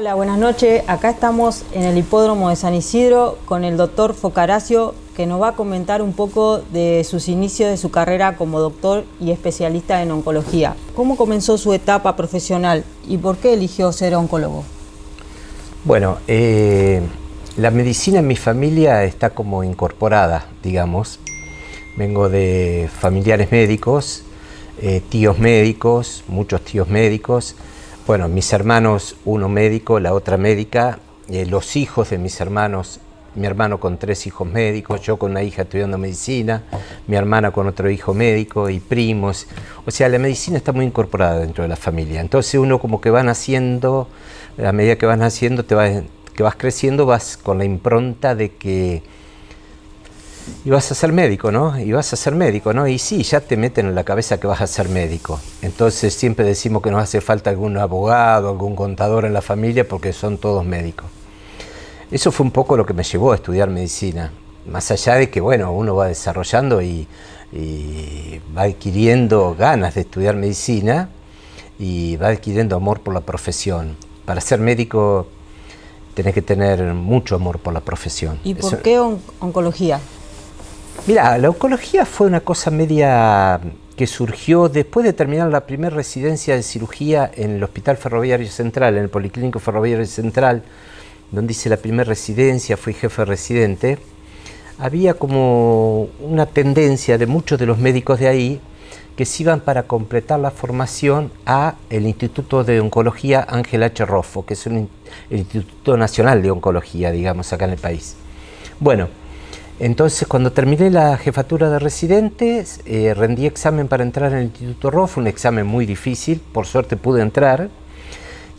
Hola, buenas noches. Acá estamos en el hipódromo de San Isidro con el doctor Focaracio, que nos va a comentar un poco de sus inicios de su carrera como doctor y especialista en oncología. ¿Cómo comenzó su etapa profesional y por qué eligió ser oncólogo? Bueno, la medicina en mi familia está como incorporada, digamos. Vengo de familiares médicos, tíos médicos, muchos tíos médicos. Bueno, mis hermanos, uno médico, la otra médica, los hijos de mis hermanos, mi hermano con 3 hijos médicos, yo con una hija estudiando medicina, mi hermana con otro hijo médico y primos. O sea, la medicina está muy incorporada dentro de la familia. Entonces uno como que va naciendo, a medida que vas naciendo, que vas creciendo, vas con la impronta de que y vas a ser médico, ¿no? Y vas a ser médico, ¿no? Y sí, ya te meten en la cabeza que vas a ser médico. Entonces siempre decimos que nos hace falta algún abogado, algún contador en la familia porque son todos médicos. Eso fue un poco lo que me llevó a estudiar medicina. Más allá de que, bueno, uno va desarrollando y va adquiriendo ganas de estudiar medicina y va adquiriendo amor por la profesión. Para ser médico tenés que tener mucho amor por la profesión. ¿Y por qué oncología? Mira, la oncología fue una cosa media que surgió después de terminar la primera residencia de cirugía en el Hospital Ferroviario Central, en el Policlínico Ferroviario Central, donde hice la primera residencia, fui jefe residente. Había como una tendencia de muchos de los médicos de ahí que se iban para completar la formación a el Instituto de Oncología Ángel H. Roffo, que es el Instituto Nacional de Oncología, digamos, acá en el país. Bueno, entonces cuando terminé la jefatura de residentes, rendí examen para entrar en el Instituto Roffo, un examen muy difícil, por suerte pude entrar,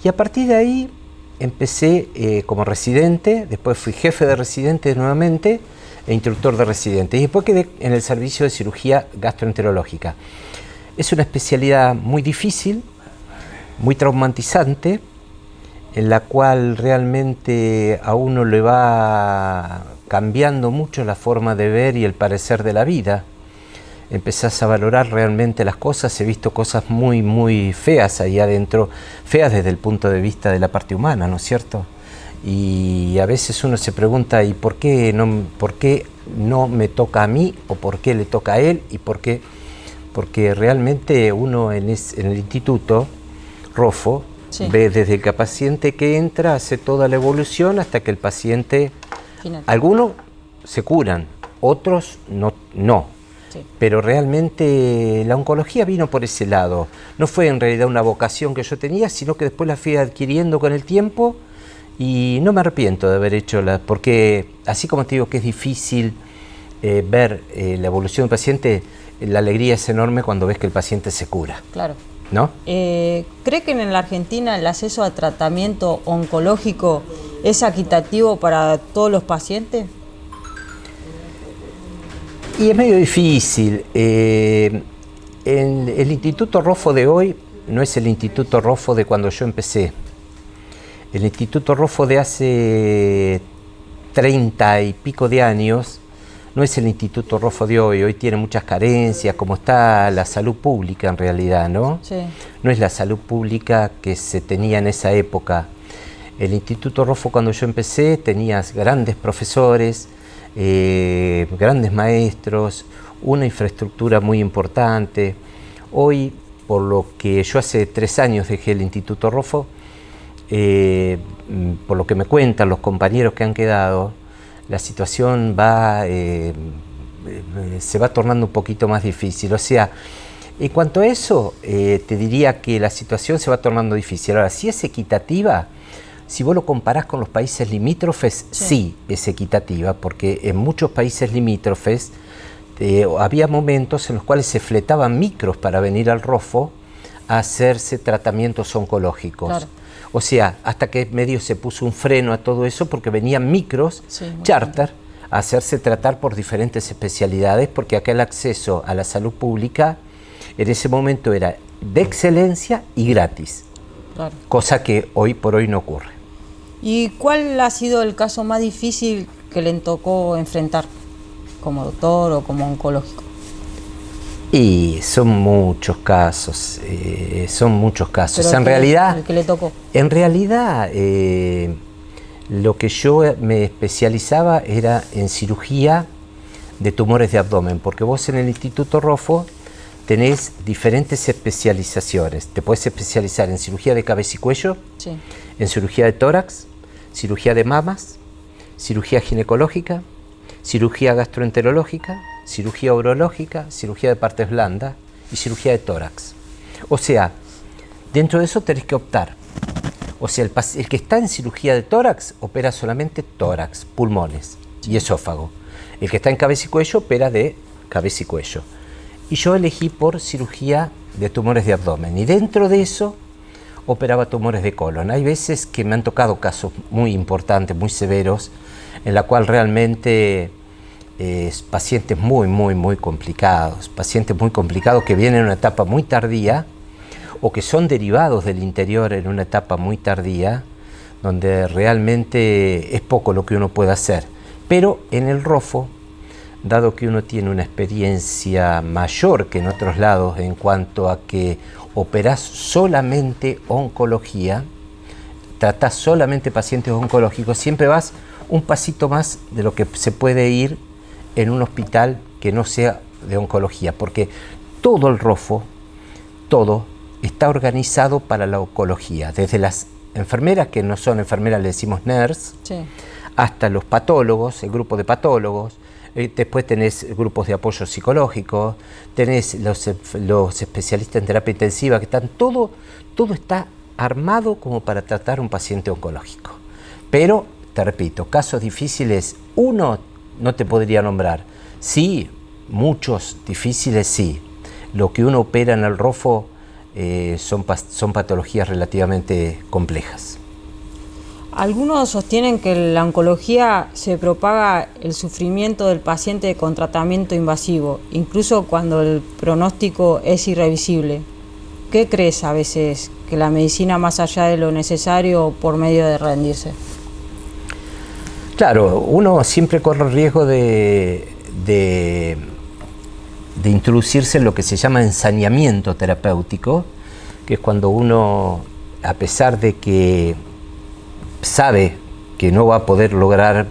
y a partir de ahí empecé como residente, después fui jefe de residentes nuevamente, e instructor de residentes, y después quedé en el servicio de cirugía gastroenterológica. Es una especialidad muy difícil, muy traumatizante, en la cual realmente a uno le va cambiando mucho la forma de ver y el parecer de la vida. Empezás a valorar realmente las cosas. He visto cosas muy, muy feas ahí adentro, feas desde el punto de vista de la parte humana, ¿no es cierto? Y a veces uno se pregunta, ¿y por qué no me toca a mí? ¿O por qué le toca a él? ¿Y por qué? Porque realmente uno en el Instituto Roffo ve desde que el paciente que entra, hace toda la evolución hasta que el paciente... Algunos se curan, otros no. Sí. Pero realmente la oncología vino por ese lado. No fue en realidad una vocación que yo tenía, sino que después la fui adquiriendo con el tiempo y no me arrepiento de haber hecho porque así como te digo que es difícil ver la evolución del paciente, la alegría es enorme cuando ves que el paciente se cura. Claro. ¿No? ¿Cree que en la Argentina el acceso a tratamiento oncológico es equitativo para todos los pacientes? Y es medio difícil. El Instituto Roffo de hoy no es el Instituto Roffo de cuando yo empecé. El Instituto Roffo de hace 30 y pico de años no es el Instituto Roffo de hoy. Hoy tiene muchas carencias, como está la salud pública en realidad, ¿no? Sí. No es la salud pública que se tenía en esa época. El Instituto Roffo cuando yo empecé tenías grandes profesores, grandes maestros, una infraestructura muy importante. Hoy, por lo que yo hace 3 años dejé el Instituto Roffo, por lo que me cuentan los compañeros que han quedado, la situación se va tornando un poquito más difícil. O sea, en cuanto a eso, te diría que la situación se va tornando difícil. Ahora, si es equitativa, si vos lo comparás con los países limítrofes, sí es equitativa, porque en muchos países limítrofes había momentos en los cuales se fletaban micros para venir al Roffo a hacerse tratamientos oncológicos. Claro. O sea, hasta que medio se puso un freno a todo eso porque venían micros charter a hacerse tratar por diferentes especialidades, porque acá el acceso a la salud pública en ese momento era de excelencia y gratis, cosa que hoy por hoy no ocurre. ¿Y cuál ha sido el caso más difícil que le tocó enfrentar como doctor o como oncológico? Y son muchos casos, son muchos casos. Pero En realidad, el que le tocó. En realidad, lo que yo me especializaba era en cirugía de tumores de abdomen, porque vos en el Instituto Roffo tenés diferentes especializaciones. Te puedes especializar en cirugía de cabeza y cuello, Sí. en cirugía de tórax, cirugía de mamas, cirugía ginecológica, cirugía gastroenterológica, cirugía urológica, cirugía de partes blandas y cirugía de tórax. O sea, dentro de eso tenés que optar. O sea, el que está en cirugía de tórax opera solamente tórax, pulmones y esófago. El que está en cabeza y cuello opera de cabeza y cuello. Y yo elegí por cirugía de tumores de abdomen. Y dentro de eso operaba tumores de colon. Hay veces que me han tocado casos muy importantes, muy severos, en la cual realmente pacientes muy complicados, que vienen en una etapa muy tardía o que son derivados del interior en una etapa muy tardía, donde realmente es poco lo que uno puede hacer. Pero en el Roffo, dado que uno tiene una experiencia mayor que en otros lados en cuanto a que operás solamente oncología, tratás solamente pacientes oncológicos, siempre vas un pasito más de lo que se puede ir en un hospital que no sea de oncología, porque todo el Roffo, todo está organizado para la oncología, desde las enfermeras, que no son enfermeras, le decimos nurse, Sí. hasta los patólogos, el grupo de patólogos, después tenés grupos de apoyo psicológico, tenés los especialistas en terapia intensiva, que están todo está armado como para tratar un paciente oncológico. Pero, te repito, casos difíciles, uno no te podría nombrar. Sí, muchos difíciles, sí. Lo que uno opera en el Roffo son patologías relativamente complejas. Algunos sostienen que en la oncología se propaga el sufrimiento del paciente con tratamiento invasivo, incluso cuando el pronóstico es irreversible. ¿Qué crees a veces que la medicina más allá de lo necesario por medio de rendirse? Claro, uno siempre corre el riesgo de introducirse en lo que se llama ensañamiento terapéutico, que es cuando uno, a pesar de que sabe que no va a poder lograr,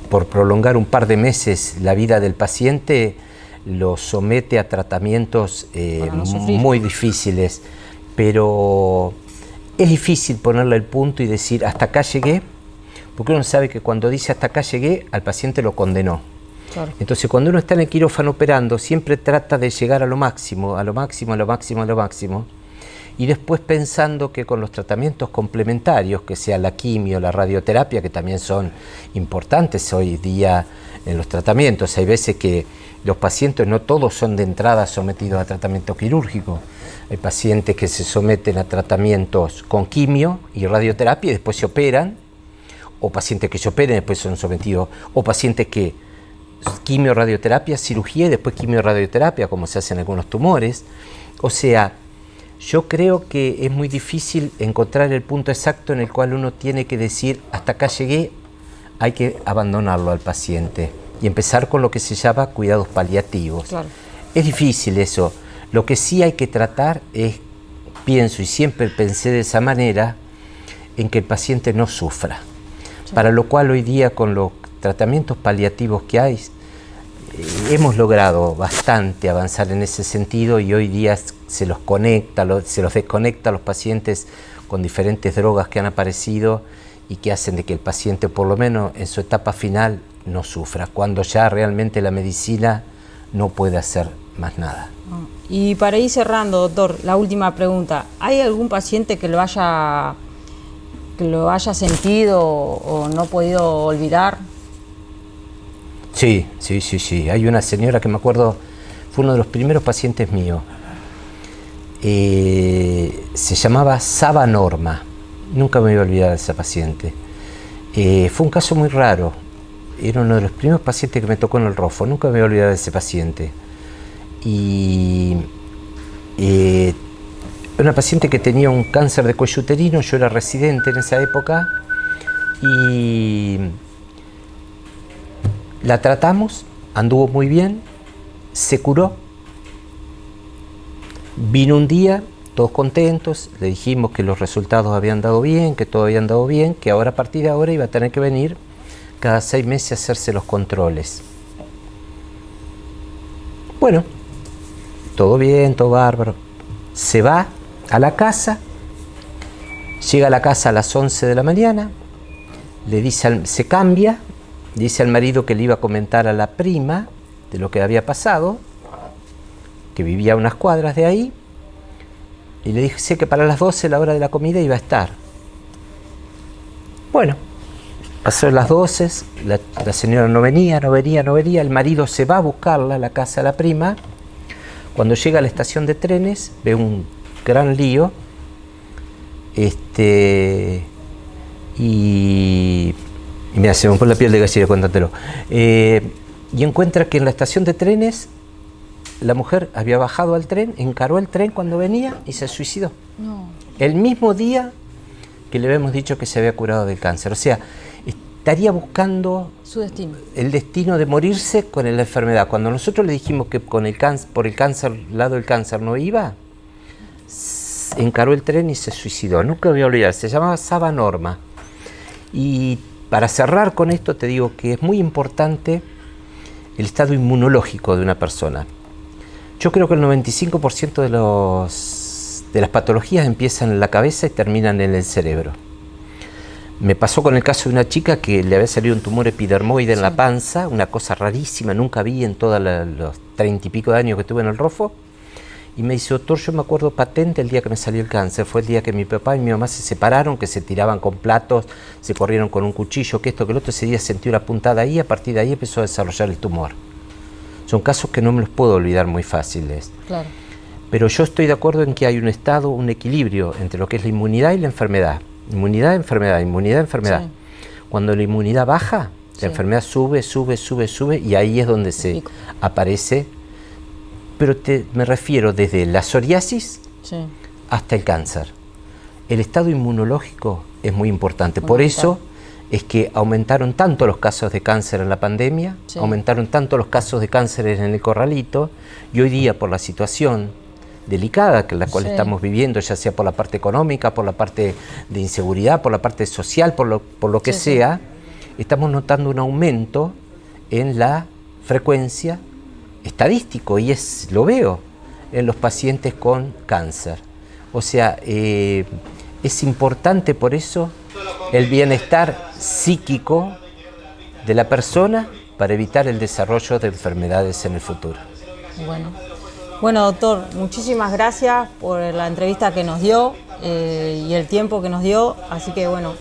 por prolongar un par de meses la vida del paciente, lo somete a tratamientos muy difíciles, pero es difícil ponerle el punto y decir hasta acá llegué, porque uno sabe que cuando dice hasta acá llegué, al paciente lo condenó. Claro. Entonces cuando uno está en el quirófano operando, siempre trata de llegar a lo máximo, a lo máximo, a lo máximo, a lo máximo, y después pensando que con los tratamientos complementarios, que sea la quimio, la radioterapia, que también son importantes hoy día en los tratamientos, hay veces que los pacientes no todos son de entrada sometidos a tratamiento quirúrgico. Hay pacientes que se someten a tratamientos con quimio y radioterapia y después se operan, o pacientes que se operen y después son sometidos, o pacientes que quimio, radioterapia, cirugía y después quimio, radioterapia, como se hace en algunos tumores. O sea, yo creo que es muy difícil encontrar el punto exacto en el cual uno tiene que decir hasta acá llegué, hay que abandonarlo al paciente y empezar con lo que se llama cuidados paliativos. Claro. Es difícil eso. Lo que sí hay que tratar es, pienso y siempre pensé de esa manera, en que el paciente no sufra. Sí. Para lo cual hoy día con los tratamientos paliativos que hay, hemos logrado bastante avanzar en ese sentido y hoy día se los conecta, se los desconecta a los pacientes con diferentes drogas que han aparecido y que hacen de que el paciente, por lo menos en su etapa final, no sufra, cuando ya realmente la medicina no puede hacer más nada. Y para ir cerrando, doctor, la última pregunta. ¿Hay algún paciente que lo haya sentido o no podido olvidar? Sí. Hay una señora que me acuerdo, fue uno de los primeros pacientes míos. Se llamaba Saba Norma. Nunca me voy a olvidar de esa paciente. Fue un caso muy raro. Era uno de los primeros pacientes que me tocó en el Roffo. Nunca me voy a olvidar de ese paciente. Y una paciente que tenía un cáncer de cuello uterino. Yo era residente en esa época. Y la tratamos anduvo muy bien, se curó, vino un día, todos contentos, le dijimos que los resultados habían dado bien, que todo había andado bien, que ahora a partir de ahora iba a tener que venir cada 6 meses a hacerse los controles. Bueno, todo bien, todo bárbaro. Se va a la casa, llega a la casa a las 11 de la mañana, le dice se cambia, dice al marido que le iba a comentar a la prima de lo que había pasado, que vivía a unas cuadras de ahí, y le dije que para las 12, la hora de la comida, iba a estar. Bueno, pasó las 12, la señora no venía, el marido se va a buscarla a la casa de la prima. Cuando llega a la estación de trenes, ve un gran lío, y mira, se me pone la piel de gallina contándolo. Y encuentra que en la estación de trenes la mujer había bajado al tren, encaró el tren cuando venía y se suicidó. No. El mismo día que le habíamos dicho que se había curado del cáncer. O sea, estaría buscando Su destino. el destino de morirse con la enfermedad. Cuando nosotros le dijimos que por el lado del cáncer no iba, encaró el tren y se suicidó. Nunca voy a olvidar, se llamaba Saba Norma. Y para cerrar con esto te digo que es muy importante el estado inmunológico de una persona. Yo creo que el 95% de las patologías empiezan en la cabeza y terminan en el cerebro. Me pasó con el caso de una chica que le había salido un tumor epidermoide en la panza, una cosa rarísima, nunca vi en todos los 30 y pico de años que tuve en el ROFO. Y me dice, doctor, yo me acuerdo patente el día que me salió el cáncer. Fue el día que mi papá y mi mamá se separaron, que se tiraban con platos, se corrieron con un cuchillo, que esto, que el otro. Ese día sentí una puntada ahí, a partir de ahí empezó a desarrollar el tumor. Son casos que no me los puedo olvidar muy fáciles. Claro. Pero yo estoy de acuerdo en que hay un estado, un equilibrio entre lo que es la inmunidad y la enfermedad. Inmunidad, enfermedad, inmunidad, enfermedad. Sí. Cuando la inmunidad baja, la enfermedad sube y ahí es donde se aparece. Pero me refiero desde la psoriasis hasta el cáncer. El estado inmunológico es muy importante. Por eso es que aumentaron tanto los casos de cáncer en la pandemia, aumentaron tanto los casos de cáncer en el corralito, y hoy día por la situación delicada que la cual estamos viviendo, ya sea por la parte económica, por la parte de inseguridad, por la parte social, por lo que sea, estamos notando un aumento en la frecuencia estadístico, y lo veo en los pacientes con cáncer. O sea, es importante por eso el bienestar psíquico de la persona para evitar el desarrollo de enfermedades en el futuro. Bueno, doctor, muchísimas gracias por la entrevista que nos dio y el tiempo que nos dio. Así que bueno,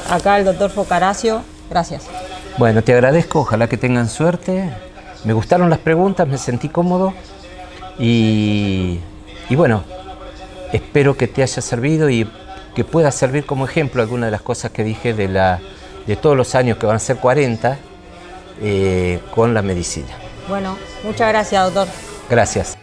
acá el doctor Focaracio, gracias. Bueno, te agradezco, ojalá que tengan suerte. Me gustaron las preguntas, me sentí cómodo y bueno, espero que te haya servido y que pueda servir como ejemplo alguna de las cosas que dije de todos los años, que van a ser 40, con la medicina. Bueno, muchas gracias, doctor. Gracias.